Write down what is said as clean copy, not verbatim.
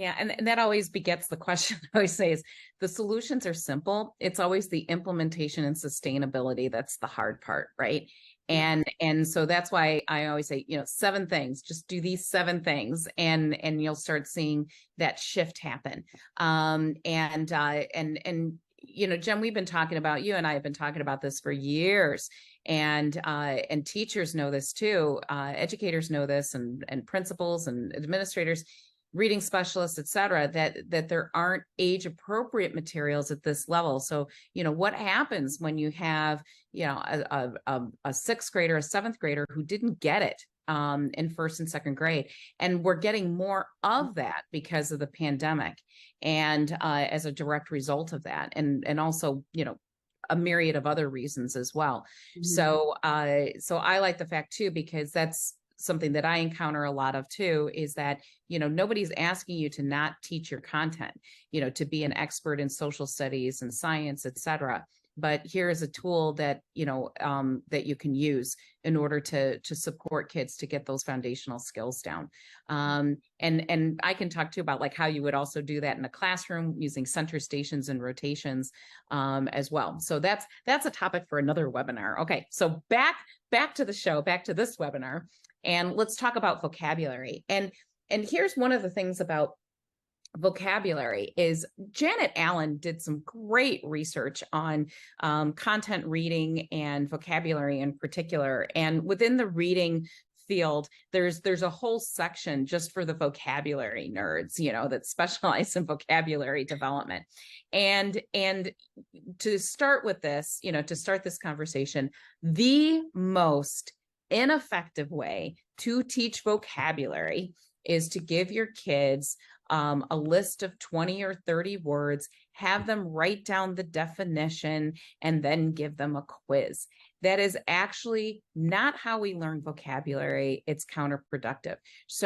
Yeah, and that always begets the question I always say is the solutions are simple. It's always the implementation and sustainability that's the hard part, right? Yeah. And so that's why I always say, seven things, just do these seven things and you'll start seeing that shift happen. Jen, we've been talking about, you and I have been talking about this for years. And teachers know this too. Educators know this, and principals and administrators, reading specialists, et cetera, that there aren't age appropriate materials at this level. So, what happens when you have, a sixth grader, a seventh grader who didn't get it in first and second grade? And we're getting more of that because of the pandemic, and as a direct result of that, and also, a myriad of other reasons as well. Mhm. So I like the fact too, because that's something that I encounter a lot of too, is that, nobody's asking you to not teach your content, to be an expert in social studies and science, et cetera. But here is a tool that, that you can use in order to support kids to get those foundational skills down. And I can talk too about like how you would also do that in a classroom using center stations and rotations as well. So that's a topic for another webinar. Okay, so back to the show, back to this webinar, and let's talk about vocabulary. And here's one of the things about vocabulary is Janet Allen did some great research on content reading and vocabulary in particular. And within the reading field, there's a whole section just for the vocabulary nerds, that specialize in vocabulary development. And to start with this, to start this conversation, the most ineffective way to teach vocabulary is to give your kids a list of 20 or 30 words, have them write down the definition, and then give them a quiz. That is actually not how we learn vocabulary. It's counterproductive. So